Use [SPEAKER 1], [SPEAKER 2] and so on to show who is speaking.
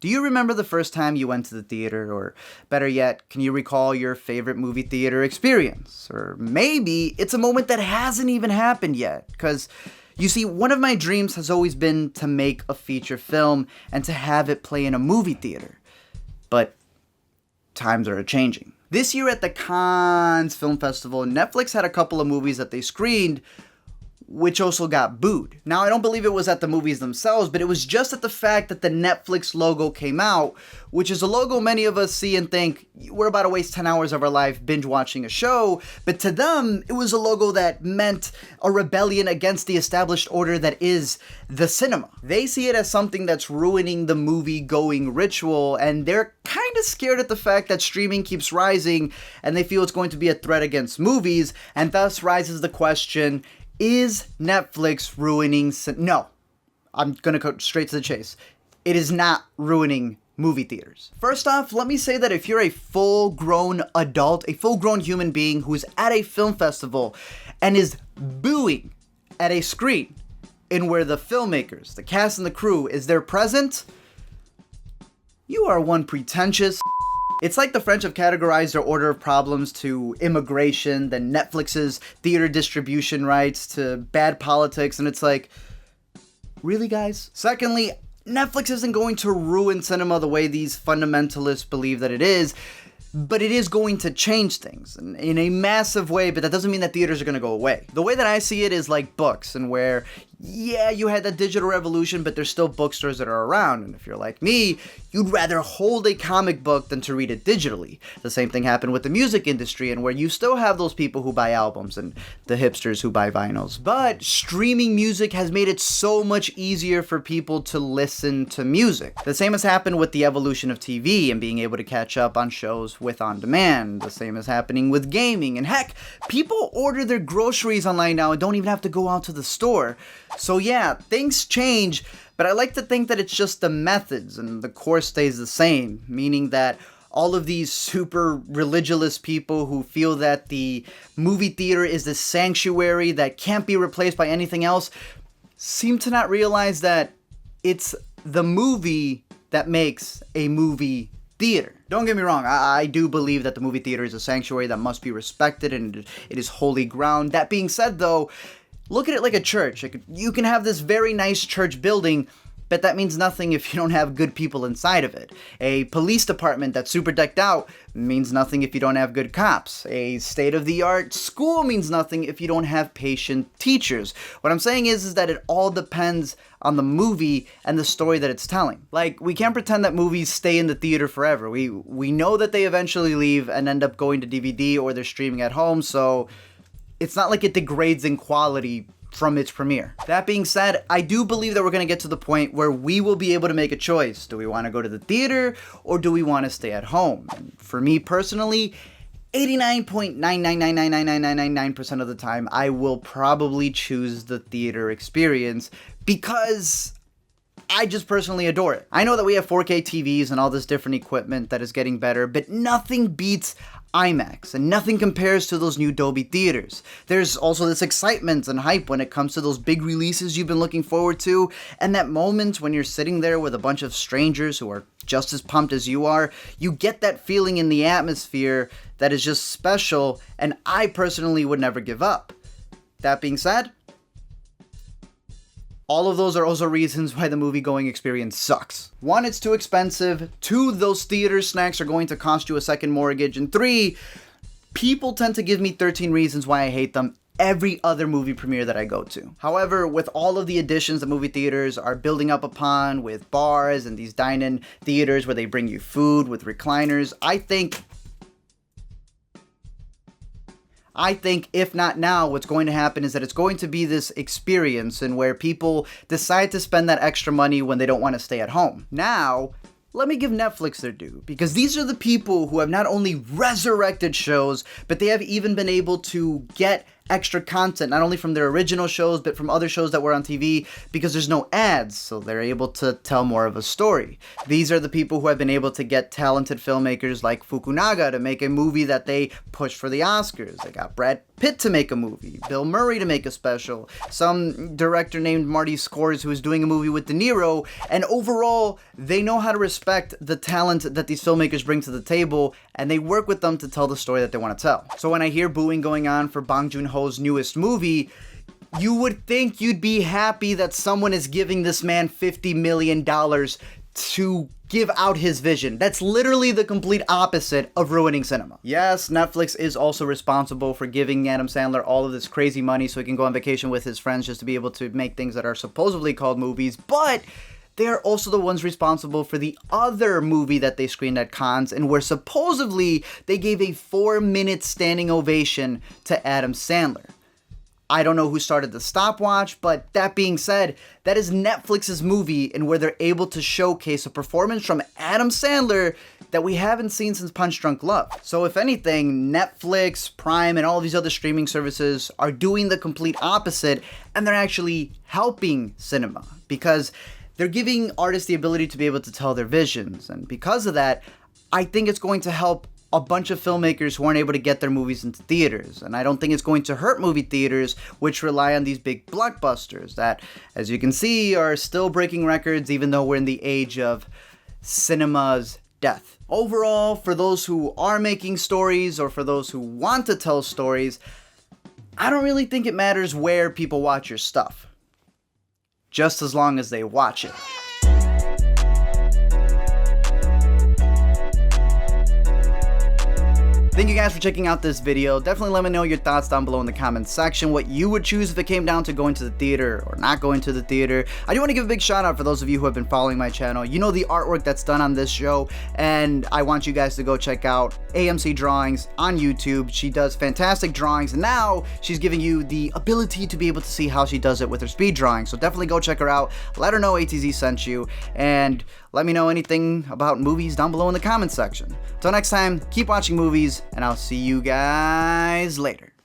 [SPEAKER 1] Do you remember the first time you went to the theater? Or better yet, can you recall your favorite movie theater experience? Or maybe it's a moment that hasn't even happened yet. Because, you see, one of my dreams has always been to make a feature film and to have it play in a movie theater. But times are changing. This year at the Cannes Film Festival, Netflix had a couple of movies that they screened which also got booed. Now, I don't believe it was at the movies themselves, but it was just at the fact that the Netflix logo came out, which is a logo many of us see and think, we're about to waste 10 hours of our life binge watching a show, but to them, it was a logo that meant a rebellion against the established order that is the cinema. They see it as something that's ruining the movie-going ritual, and they're kind of scared at the fact that streaming keeps rising, and they feel it's going to be a threat against movies, and thus rises the question, is Netflix ruining No, I'm gonna go straight to the chase. It is not ruining movie theaters. First off, let me say that if you're a full-grown adult, a full-grown human being who is at a film festival and is booing at a screen in where the filmmakers, the cast and the crew is there present, you are one pretentious. It's like the French have categorized their order of problems to immigration, then Netflix's theater distribution rights, to bad politics, and it's like, really, guys? Secondly, Netflix isn't going to ruin cinema the way these fundamentalists believe that it is, but it is going to change things in a massive way, but that doesn't mean that theaters are going to go away. The way that I see it is like books, and where, yeah, you had that digital revolution, but there's still bookstores that are around, and if you're like me, you'd rather hold a comic book than to read it digitally. The same thing happened with the music industry, and where you still have those people who buy albums and the hipsters who buy vinyls. But streaming music has made it so much easier for people to listen to music. The same has happened with the evolution of TV and being able to catch up on shows with on demand. The same is happening with gaming, and heck, people order their groceries online now and don't even have to go out to the store. So yeah, things change, but I like to think that it's just the methods and the core stays the same, meaning that all of these super religious people who feel that the movie theater is this sanctuary that can't be replaced by anything else seem to not realize that it's the movie that makes a movie theater. Don't get me wrong, I do believe that the movie theater is a sanctuary that must be respected and it is holy ground. That being said though, look at it like a church. You can have this very nice church building, but that means nothing if you don't have good people inside of it. A police department that's super decked out means nothing if you don't have good cops. A state-of-the-art school means nothing if you don't have patient teachers. What I'm saying is that it all depends on the movie and the story that it's telling. Like, we can't pretend that movies stay in the theater forever. We know that they eventually leave and end up going to DVD or they're streaming at home, so it's not like it degrades in quality from its premiere. That being said, I do believe that we're going to get to the point where we will be able to make a choice. Do we want to go to the theater or do we want to stay at home? And for me personally, 89.9999999% of the time, I will probably choose the theater experience because I just personally adore it. I know that we have 4K TVs and all this different equipment that is getting better, but nothing beats IMAX, and nothing compares to those new Dolby theaters. There's also this excitement and hype when it comes to those big releases you've been looking forward to, and that moment when you're sitting there with a bunch of strangers who are just as pumped as you are, you get that feeling in the atmosphere that is just special, and I personally would never give up. That being said, all of those are also reasons why the movie-going experience sucks. 1, it's too expensive. 2, those theater snacks are going to cost you a second mortgage. And 3, people tend to give me 13 reasons why I hate them every other movie premiere that I go to. However, with all of the additions that movie theaters are building up upon, with bars and these dine-in theaters where they bring you food with recliners, I think if not now, what's going to happen is that it's going to be this experience in where people decide to spend that extra money when they don't want to stay at home. Now, let me give Netflix their due, because these are the people who have not only resurrected shows, but they have even been able to get extra content, not only from their original shows, but from other shows that were on TV, because there's no ads, so they're able to tell more of a story. These are the people who have been able to get talented filmmakers like Fukunaga to make a movie that they pushed for the Oscars. They got Brad Pitt to make a movie, Bill Murray to make a special, some director named Marty Scorsese who is doing a movie with De Niro, and overall, they know how to respect the talent that these filmmakers bring to the table, and they work with them to tell the story that they want to tell. So when I hear booing going on for Bong Joon-ho's newest movie, you would think you'd be happy that someone is giving this man $50 million to give out his vision. That's literally the complete opposite of ruining cinema. Yes, Netflix is also responsible for giving Adam Sandler all of this crazy money so he can go on vacation with his friends just to be able to make things that are supposedly called movies, but they are also the ones responsible for the other movie that they screened at cons and where supposedly they gave a 4-minute standing ovation to Adam Sandler. I don't know who started the stopwatch, but that being said, that is Netflix's movie and where they're able to showcase a performance from Adam Sandler that we haven't seen since Punch Drunk Love. So if anything, Netflix, Prime, and all of these other streaming services are doing the complete opposite, and they're actually helping cinema because they're giving artists the ability to be able to tell their visions. And because of that, I think it's going to help a bunch of filmmakers who aren't able to get their movies into theaters. And I don't think it's going to hurt movie theaters, which rely on these big blockbusters that, as you can see, are still breaking records even though we're in the age of cinema's death. Overall, for those who are making stories or for those who want to tell stories, I don't really think it matters where people watch your stuff, just as long as they watch it. Thank you guys for checking out this video. Definitely let me know your thoughts down below in the comments section, what you would choose if it came down to going to the theater or not going to the theater. I do want to give a big shout out for those of you who have been following my channel. You know the artwork that's done on this show, and I want you guys to go check out AMC Drawings on YouTube. She does fantastic drawings, and now she's giving you the ability to be able to see how she does it with her speed drawing. So definitely go check her out. Let her know ATZ sent you, and let me know anything about movies down below in the comments section. Until next time, keep watching movies, and I'll see you guys later.